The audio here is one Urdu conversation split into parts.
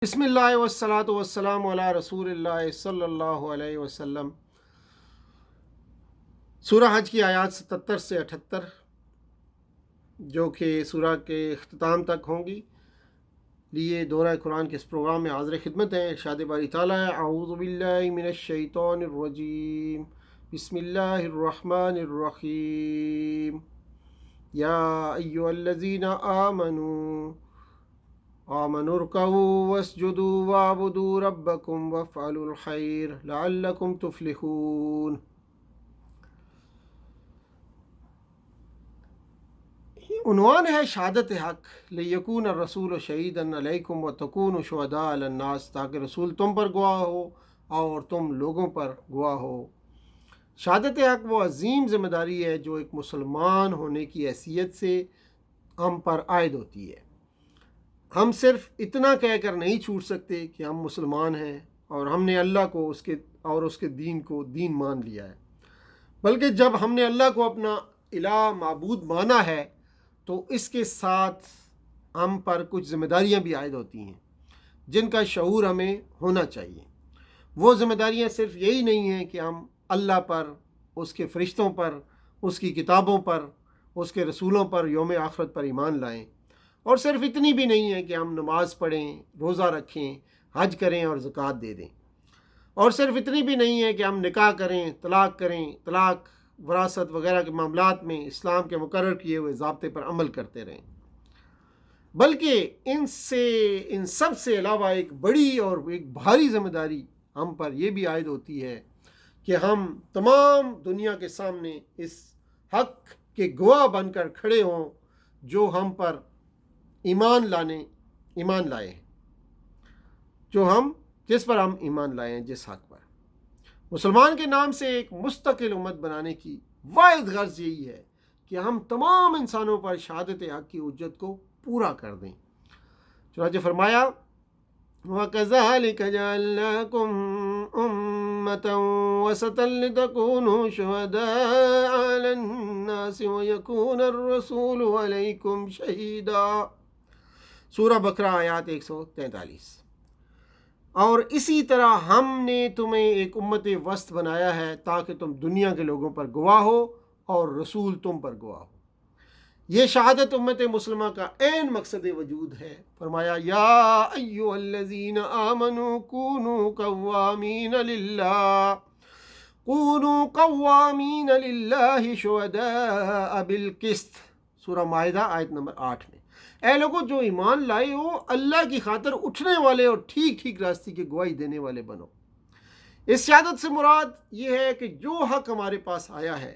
بسم اللہ والصلاۃ والسلام علی رسول اللہ صلی اللہ علیہ وسلم۔ سورہ حج کی آیات 77 سے 78 جو کہ سورہ کے اختتام تک ہوں گی، لیے دورہ قرآن کے اس پروگرام میں حاضر خدمت ہیں۔ ارشاد باری تعالیٰ ہے، اعوذ باللہ من الشیطان الرجیم، بسم اللہ الرحمن الرحیم، یا ایھا الذین آمنوا ارکعوا واسجدوا واعبدوا ربکم وافعلوا الخیر لعلکم تفلحون۔ عنوان ہے شہادت حق، لیکون الرسول شہیدا علیکم وتکونوا شہداء علی الناس، تاکہ رسول تم پر گواہ ہو اور تم لوگوں پر گواہ ہو۔ شہادت حق وہ عظیم ذمہ داری ہے جو ایک مسلمان ہونے کی حیثیت سے ہم پر عائد ہوتی ہے۔ ہم صرف اتنا کہہ کر نہیں چھوٹ سکتے کہ ہم مسلمان ہیں اور ہم نے اللہ کو اس کے دین کو دین مان لیا ہے، بلکہ جب ہم نے اللہ کو اپنا الہ معبود مانا ہے تو اس کے ساتھ ہم پر کچھ ذمہ داریاں بھی عائد ہوتی ہیں جن کا شعور ہمیں ہونا چاہیے۔ وہ ذمہ داریاں صرف یہی نہیں ہیں کہ ہم اللہ پر، اس کے فرشتوں پر، اس کی کتابوں پر، اس کے رسولوں پر، یوم آخرت پر ایمان لائیں، اور صرف اتنی بھی نہیں ہے کہ ہم نماز پڑھیں، روزہ رکھیں، حج کریں اور زکوٰۃ دے دیں، اور صرف اتنی بھی نہیں ہے کہ ہم نکاح کریں، طلاق وراثت وغیرہ کے معاملات میں اسلام کے مقرر کیے ہوئے ضابطے پر عمل کرتے رہیں، بلکہ ان سب سے علاوہ ایک بڑی اور ایک بھاری ذمہ داری ہم پر یہ بھی عائد ہوتی ہے کہ ہم تمام دنیا کے سامنے اس حق کے گواہ بن کر کھڑے ہوں جو ہم پر ایمان لائے ہیں، جس پر ہم ایمان لائے ہیں، جس حق پر۔ مسلمان کے نام سے ایک مستقل امت بنانے کی واحد غرض یہی ہے کہ ہم تمام انسانوں پر شہادت حق کی حجت کو پورا کر دیں۔ چنانچہ فرمایا، وَكَذَلِكَ جَعَلْنَاكُمْ أُمَّةً وَسَطًا لِتَكُونُوا شُهَدَاءَ عَلَى النَّاسِ وَيَكُونَ الرَّسُولُ عَلَيْكُمْ شَهِيدًا، سورہ بقرہ آیات 143۔ اور اسی طرح ہم نے تمہیں ایک امت وسط بنایا ہے تاکہ تم دنیا کے لوگوں پر گواہ ہو اور رسول تم پر گواہ ہو۔ یہ شہادت امت مسلمہ کا عین مقصد وجود ہے۔ فرمایا، یا ایھا الذین آمنوا کونوا قوامین للہ شہداء بالقسط، سورہ مائدہ آیت نمبر 8 میں۔ اے لوگوں جو ایمان لائے ہو، اللہ کی خاطر اٹھنے والے اور ٹھیک ٹھیک راستے کی گواہی دینے والے بنو۔ اس شہادت سے مراد یہ ہے کہ جو حق ہمارے پاس آیا ہے،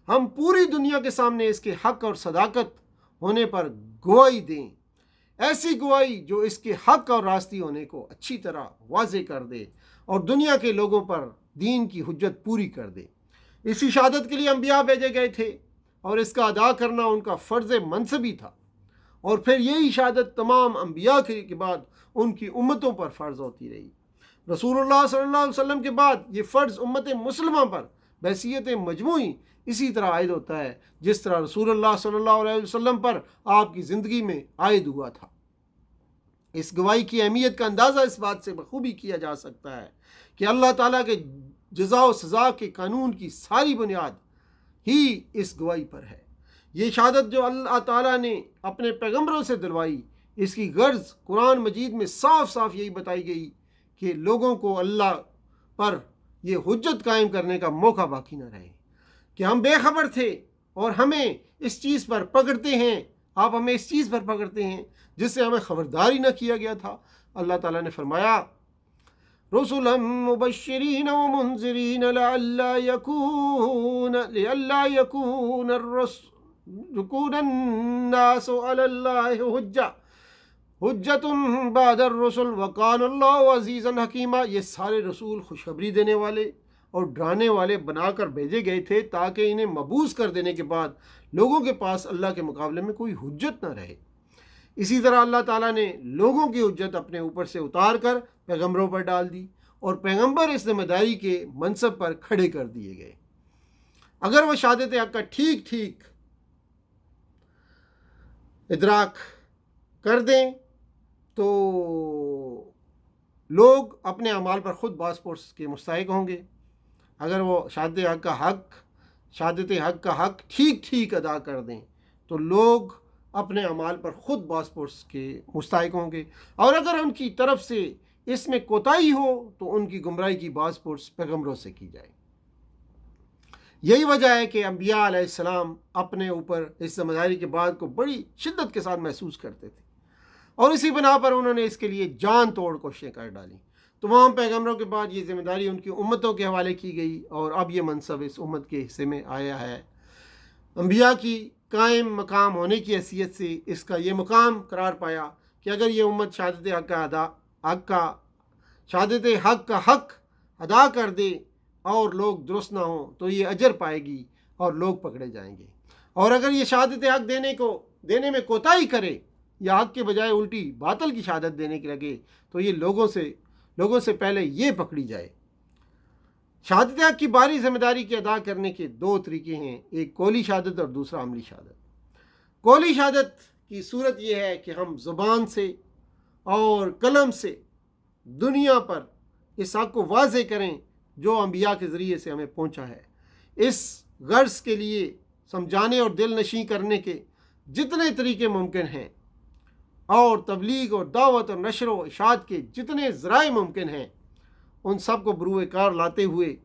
ہم پوری دنیا کے سامنے اس کے حق اور صداقت ہونے پر گواہی دیں، ایسی گواہی جو اس کے حق اور راستی ہونے کو اچھی طرح واضح کر دے اور دنیا کے لوگوں پر دین کی حجت پوری کر دے۔ اسی شہادت کے لیے انبیاء بھیجے گئے تھے اور اس کا ادا کرنا ان کا فرض منصبی تھا، اور پھر یہی شہادت تمام انبیاء کے بعد ان کی امتوں پر فرض ہوتی رہی۔ رسول اللہ صلی اللہ علیہ وسلم کے بعد یہ فرض امت مسلمہ پر بحیثیت مجموعی اسی طرح عائد ہوتا ہے جس طرح رسول اللہ صلی اللہ علیہ وسلم پر آپ کی زندگی میں عائد ہوا تھا۔ اس گواہی کی اہمیت کا اندازہ اس بات سے بخوبی کیا جا سکتا ہے کہ اللہ تعالیٰ کے جزا و سزا کے قانون کی ساری بنیاد ہی اس گواہی پر ہے۔ یہ شہادت جو اللہ تعالیٰ نے اپنے پیغمبروں سے دلوائی، اس کی غرض قرآن مجید میں صاف صاف یہی بتائی گئی کہ لوگوں کو اللہ پر یہ حجت قائم کرنے کا موقع باقی نہ رہے کہ ہم بے خبر تھے اور ہمیں اس چیز پر پکڑتے ہیں، آپ ہمیں اس چیز پر پکڑتے ہیں جس سے ہمیں خبرداری نہ کیا گیا تھا۔ اللہ تعالیٰ نے فرمایا، رسلا مبشرین ومنذرین لئلا يكون الناس على الله حجت بعد الرسل وكان الله عزیزا حکیما۔ یہ سارے رسول خوشخبری دینے والے اور ڈرانے والے بنا کر بھیجے گئے تھے تاکہ انہیں مبعوث کر دینے کے بعد لوگوں کے پاس اللہ کے مقابلے میں کوئی حجت نہ رہے۔ اسی طرح اللہ تعالیٰ نے لوگوں کی حجت اپنے اوپر سے اتار کر پیغمبروں پر ڈال دی، اور پیغمبر اس ذمہ داری کے منصب پر کھڑے کر دیے گئے۔ اگر وہ شہادت حق کا ٹھیک ٹھیک ادراک کر دیں تو لوگ اپنے اعمال پر خود باس پرس کے مستحق ہوں گے۔ اگر وہ شہادت حق کا حق ٹھیک ٹھیک ادا کر دیں تو لوگ اپنے اعمال پر خود باس پرس کے مستحق ہوں گے، اور اگر ان کی طرف سے اس میں کوتاہی ہو تو ان کی گمراہی کی باس پرس پیغمبروں سے کی جائے۔ یہی وجہ ہے کہ انبیاء علیہ السلام اپنے اوپر اس ذمہ داری کے بعد کو بڑی شدت کے ساتھ محسوس کرتے تھے، اور اسی بنا پر انہوں نے اس کے لیے جان توڑ کوششیں کر ڈالیں۔ تمام پیغمبروں کے بعد یہ ذمہ داری ان کی امتوں کے حوالے کی گئی، اور اب یہ منصب اس امت کے حصے میں آیا ہے۔ انبیاء کی قائم مقام ہونے کی حیثیت سے اس کا یہ مقام قرار پایا کہ اگر یہ امت شہادت حق کا حق ادا کر دے اور لوگ درست نہ ہوں تو یہ اجر پائے گی اور لوگ پکڑے جائیں گے، اور اگر یہ شہادت حق دینے میں کوتاہی کرے یا حق کے بجائے الٹی باطل کی شہادت دینے کے لگے تو یہ لوگوں سے پہلے یہ پکڑی جائے۔ شہادت حق کی باری ذمہ داری کے ادا کرنے کے دو طریقے ہیں، ایک قولی شہادت اور دوسرا عملی شہادت۔ قولی شہادت کی صورت یہ ہے کہ ہم زبان سے اور قلم سے دنیا پر اس حق کو واضح کریں جو انبیاء کے ذریعے سے ہمیں پہنچا ہے۔ اس غرض کے لیے سمجھانے اور دل نشیں کرنے کے جتنے طریقے ممکن ہیں، اور تبلیغ اور دعوت اور نشر و اشاعت کے جتنے ذرائع ممکن ہیں، ان سب کو بروئے کار لاتے ہوئے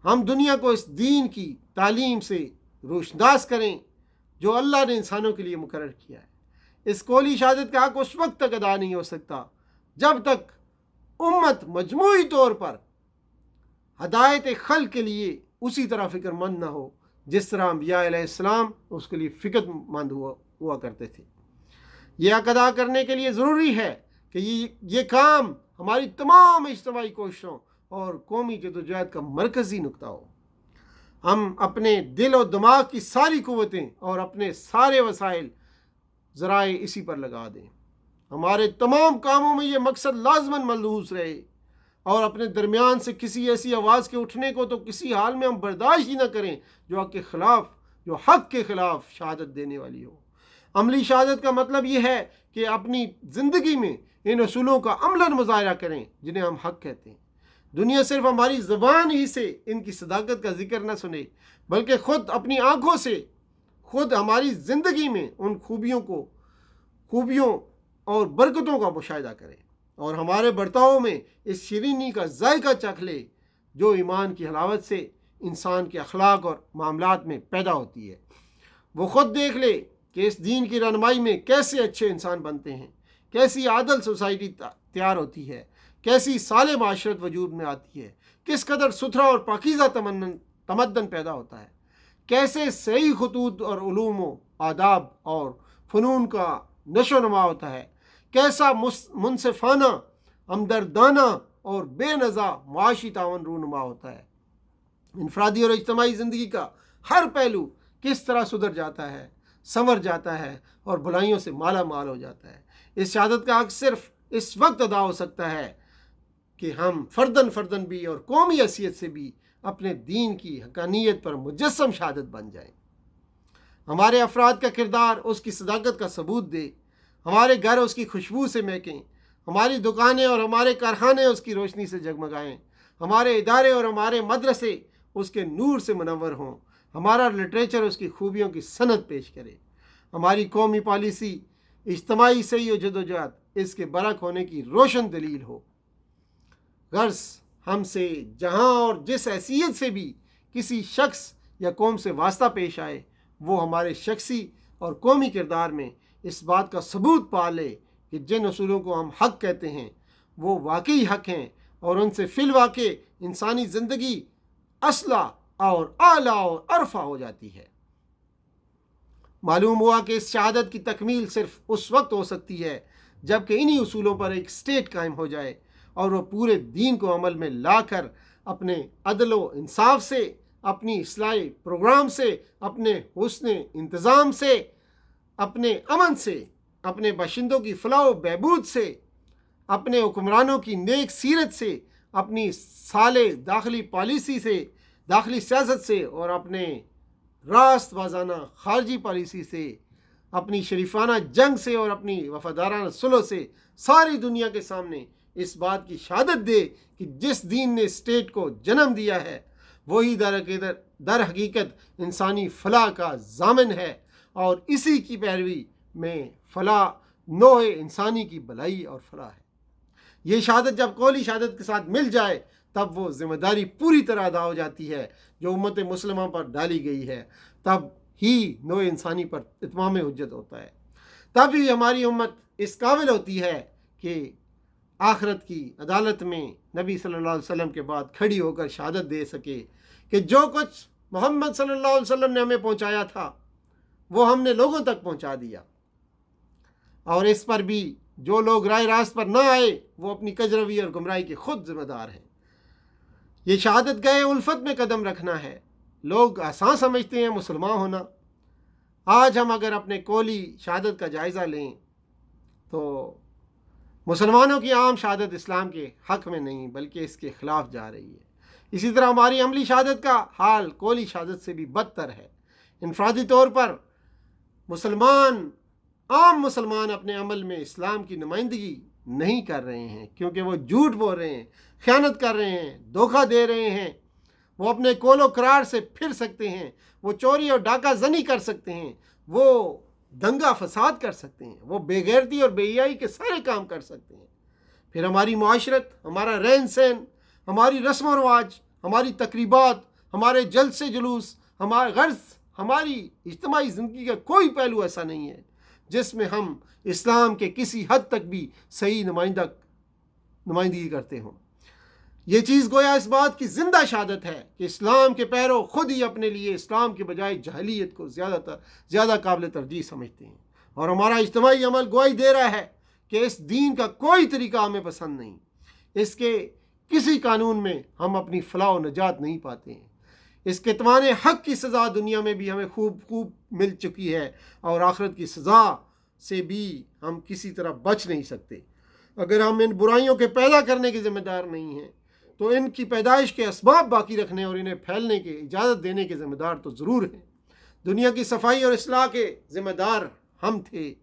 ہم دنیا کو اس دین کی تعلیم سے روشناس کریں جو اللہ نے انسانوں کے لیے مقرر کیا ہے۔ اس قولی شہادت کا حق اس وقت تک ادا نہیں ہو سکتا جب تک امت مجموعی طور پر ہدایت خلق کے لیے اسی طرح فکر مند نہ ہو جس طرح انبیاء علیہ السلام اس کے لیے فکر مند ہوا کرتے تھے۔ یہ حق ادا کرنے کے لیے ضروری ہے کہ یہ کام ہماری تمام اجتماعی کوششوں اور قومی جدوجہد کا مرکزی نقطہ ہو۔ ہم اپنے دل و دماغ کی ساری قوتیں اور اپنے سارے وسائل ذرائع اسی پر لگا دیں۔ ہمارے تمام کاموں میں یہ مقصد لازماً ملحوظ رہے، اور اپنے درمیان سے کسی ایسی آواز کے اٹھنے کو تو کسی حال میں ہم برداشت ہی نہ کریں جو حق کے خلاف شہادت دینے والی ہو۔ عملی شہادت کا مطلب یہ ہے کہ اپنی زندگی میں ان اصولوں کا عملاً مظاہرہ کریں جنہیں ہم حق کہتے ہیں۔ دنیا صرف ہماری زبان ہی سے ان کی صداقت کا ذکر نہ سنے، بلکہ خود اپنی آنکھوں سے خود ہماری زندگی میں ان خوبیوں اور برکتوں کا مشاہدہ کرے، اور ہمارے برتاؤ میں اس شیرینی کا ذائقہ چکھ لے جو ایمان کی حلاوت سے انسان کے اخلاق اور معاملات میں پیدا ہوتی ہے۔ وہ خود دیکھ لے کہ اس دین کی رہنمائی میں کیسے اچھے انسان بنتے ہیں، کیسی عادل سوسائٹی تیار ہوتی ہے، کیسی صالح معاشرت وجود میں آتی ہے، کس قدر ستھرا اور پاکیزہ تمدن پیدا ہوتا ہے، کیسے صحیح خطوط اور علوم و آداب اور فنون کا نشو و نما ہوتا ہے، کیسا منصفانہ، ہمدردانہ اور بے نظا معاشی تعاون رونما ہوتا ہے، انفرادی اور اجتماعی زندگی کا ہر پہلو کس طرح سدھر جاتا ہے، سنور جاتا ہے اور بھلائیوں سے مالا مال ہو جاتا ہے۔ اس شہادت کا حق صرف اس وقت ادا ہو سکتا ہے کہ ہم فردن بھی اور قومی حیثیت سے بھی اپنے دین کی حقانیت پر مجسم شہادت بن جائیں۔ ہمارے افراد کا کردار اس کی صداقت کا ثبوت دے، ہمارے گھر اس کی خوشبو سے مہکیں، ہماری دکانیں اور ہمارے کارخانے اس کی روشنی سے جگمگائیں، ہمارے ادارے اور ہمارے مدرسے اس کے نور سے منور ہوں، ہمارا لٹریچر اس کی خوبیوں کی سند پیش کرے، ہماری قومی پالیسی اجتماعی صحیح و جدوجہد اس کے برق ہونے کی روشن دلیل ہو۔ غرض ہم سے جہاں اور جس حیثیت سے بھی کسی شخص یا قوم سے واسطہ پیش آئے، وہ ہمارے شخصی اور قومی کردار میں اس بات کا ثبوت پا لے کہ جن اصولوں کو ہم حق کہتے ہیں وہ واقعی حق ہیں، اور ان سے فی الواقع انسانی زندگی اصلاح اور اعلیٰ اور ارفع ہو جاتی ہے۔ معلوم ہوا کہ اس شہادت کی تکمیل صرف اس وقت ہو سکتی ہے جب کہ انہی اصولوں پر ایک اسٹیٹ قائم ہو جائے، اور وہ پورے دین کو عمل میں لا کر اپنے عدل و انصاف سے، اپنی اصلاحی پروگرام سے، اپنے حسن انتظام سے، اپنے امن سے، اپنے باشندوں کی فلاح و بہبود سے، اپنے حکمرانوں کی نیک سیرت سے، اپنی صالح داخلی پالیسی سے، داخلی سیاست سے، اور اپنے راست بازانہ خارجی پالیسی سے، اپنی شریفانہ جنگ سے، اور اپنی وفادارانہ صلح سے ساری دنیا کے سامنے اس بات کی شہادت دے کہ جس دین نے اسٹیٹ کو جنم دیا ہے وہی در حقیقت انسانی فلاح کا ضامن ہے، اور اسی کی پیروی میں فلاح نوع انسانی کی بھلائی اور فلاح ہے۔ یہ شہادت جب قولی شہادت کے ساتھ مل جائے تب وہ ذمہ داری پوری طرح ادا ہو جاتی ہے جو امت مسلمہ پر ڈالی گئی ہے، تب ہی نوع انسانی پر اتمام حجت ہوتا ہے، تب ہی ہماری امت اس قابل ہوتی ہے کہ آخرت کی عدالت میں نبی صلی اللہ علیہ وسلم کے بعد کھڑی ہو کر شہادت دے سکے کہ جو کچھ محمد صلی اللہ علیہ وسلم نے ہمیں پہنچایا تھا وہ ہم نے لوگوں تک پہنچا دیا، اور اس پر بھی جو لوگ رائے راست پر نہ آئے وہ اپنی کجروی اور گمراہی کے خود ذمہ دار ہیں۔ یہ شہادت گئے الفت میں قدم رکھنا ہے۔ لوگ آسان سمجھتے ہیں مسلمان ہونا۔ آج ہم اگر اپنے قولی شہادت کا جائزہ لیں تو مسلمانوں کی عام شہادت اسلام کے حق میں نہیں بلکہ اس کے خلاف جا رہی ہے۔ اسی طرح ہماری عملی شہادت کا حال قولی شہادت سے بھی بدتر ہے۔ انفرادی طور پر عام مسلمان اپنے عمل میں اسلام کی نمائندگی نہیں کر رہے ہیں، کیونکہ وہ جھوٹ بول رہے ہیں، خیانت کر رہے ہیں، دھوکہ دے رہے ہیں۔ وہ اپنے قول و قرار سے پھر سکتے ہیں، وہ چوری اور ڈاکہ زنی کر سکتے ہیں، وہ دنگا فساد کر سکتے ہیں، وہ بے غیرتی اور بے حیائی کے سارے کام کر سکتے ہیں۔ پھر ہماری معاشرت، ہمارا رہن سہن، ہماری رسم و رواج، ہماری تقریبات، ہمارے جلسے جلوس، ہماری اجتماعی زندگی کا کوئی پہلو ایسا نہیں ہے جس میں ہم اسلام کے کسی حد تک بھی صحیح نمائندگی کرتے ہوں۔ یہ چیز گویا اس بات کی زندہ شہادت ہے کہ اسلام کے پیرو خود ہی اپنے لیے اسلام کے بجائے جاہلیت کو زیادہ قابل ترجیح سمجھتے ہیں، اور ہمارا اجتماعی عمل گواہی دے رہا ہے کہ اس دین کا کوئی طریقہ ہمیں پسند نہیں، اس کے کسی قانون میں ہم اپنی فلاح و نجات نہیں پاتے ہیں۔ اس کے کتمان حق کی سزا دنیا میں بھی ہمیں خوب مل چکی ہے، اور آخرت کی سزا سے بھی ہم کسی طرح بچ نہیں سکتے۔ اگر ہم ان برائیوں کے پیدا کرنے کے ذمہ دار نہیں ہیں تو ان کی پیدائش کے اسباب باقی رکھنے اور انہیں پھیلنے کی اجازت دینے کے ذمہ دار تو ضرور ہیں۔ دنیا کی صفائی اور اصلاح کے ذمہ دار ہم تھے۔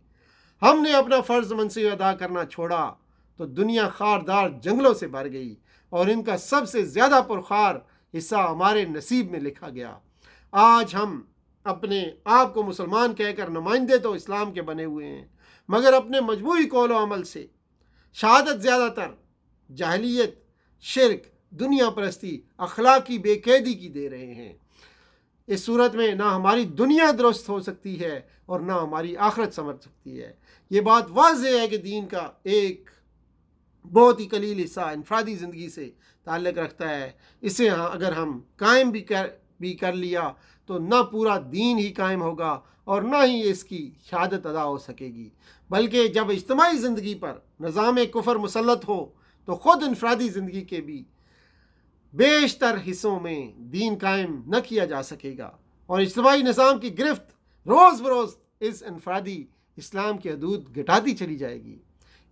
ہم نے اپنا فرض منصب ادا کرنا چھوڑا تو دنیا خاردار جنگلوں سے بھر گئی، اور ان کا سب سے زیادہ پرخار حصہ ہمارے نصیب میں لکھا گیا۔ آج ہم اپنے آپ کو مسلمان کہہ کر نمائندے تو اسلام کے بنے ہوئے ہیں، مگر اپنے مجموعی قول و عمل سے شہادت زیادہ تر جاہلیت، شرک، دنیا پرستی، اخلاقی بے قیدی کی دے رہے ہیں۔ اس صورت میں نہ ہماری دنیا درست ہو سکتی ہے اور نہ ہماری آخرت سنور سکتی ہے۔ یہ بات واضح ہے کہ دین کا ایک بہت ہی قلیل حصہ انفرادی زندگی سے تعلق رکھتا ہے۔ اسے اگر ہم قائم بھی کر لیا تو نہ پورا دین ہی قائم ہوگا اور نہ ہی اس کی شہادت ادا ہو سکے گی، بلکہ جب اجتماعی زندگی پر نظام کفر مسلط ہو تو خود انفرادی زندگی کے بھی بیشتر حصوں میں دین قائم نہ کیا جا سکے گا، اور اجتماعی نظام کی گرفت روز بروز اس انفرادی اسلام کی حدود گھٹاتی چلی جائے گی۔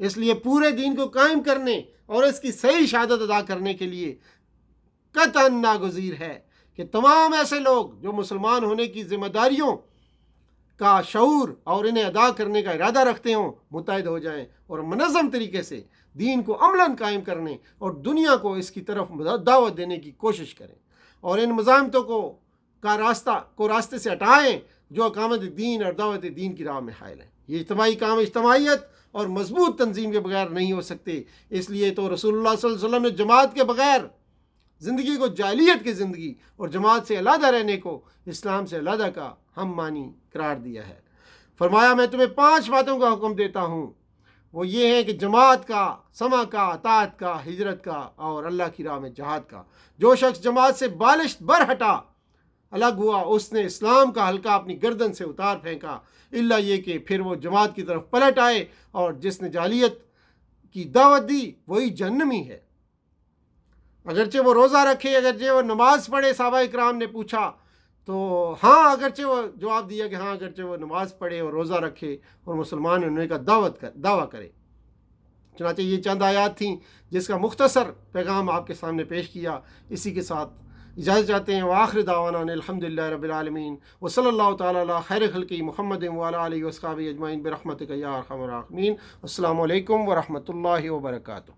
اس لیے پورے دین کو قائم کرنے اور اس کی صحیح شہادت ادا کرنے کے لیے قطعاً ناگزیر ہے کہ تمام ایسے لوگ جو مسلمان ہونے کی ذمہ داریوں کا شعور اور انہیں ادا کرنے کا ارادہ رکھتے ہوں متحد ہو جائیں اور منظم طریقے سے دین کو عملاً قائم کرنے اور دنیا کو اس کی طرف دعوت دینے کی کوشش کریں، اور ان مزاحمتوں کو راستے سے ہٹائیں جو اقامت دین اور دعوت دین کی راہ میں حائل ہیں۔ یہ اجتماعی کام اجتماعیت اور مضبوط تنظیم کے بغیر نہیں ہو سکتے۔ اس لیے تو رسول اللہ صلی اللہ علیہ وسلم نے جماعت کے بغیر زندگی کو جاہلیت کی زندگی اور جماعت سے علیحدہ رہنے کو اسلام سے علیحدہ کا ہم معنی قرار دیا ہے۔ فرمایا میں تمہیں 5 باتوں کا حکم دیتا ہوں، وہ یہ ہے کہ جماعت کا، سمع کا، اطاعت کا، ہجرت کا اور اللہ کی راہ میں جہاد کا۔ جو شخص جماعت سے بالشت بر ہٹا، الگ ہوا، اس نے اسلام کا حلقہ اپنی گردن سے اتار پھینکا، الا یہ کہ پھر وہ جماعت کی طرف پلٹ آئے، اور جس نے جاہلیت کی دعوت دی وہی جہنمی ہے۔ اگرچہ وہ روزہ رکھے، اگرچہ وہ نماز پڑھے، صحابہ اکرام نے پوچھا تو ہاں، اگرچہ وہ جواب دیا کہ ہاں، اگرچہ وہ نماز پڑھے اور روزہ رکھے اور مسلمان ہونے کا دعویٰ کرے۔ چنانچہ یہ چند آیات تھیں جس کا مختصر پیغام آپ کے سامنے پیش کیا۔ اسی کے ساتھ اجازت چاہتے ہیں۔ وآخر دعوانا الحمدللہ رب العالمین، وصلی اللہ تعالیٰ علی خیر خلقہ محمد وعلی آلہ وصحبہ اجمعین برحمتک یا ارحم الراحمین۔ السلام علیکم ورحمۃ اللہ وبرکاتہ۔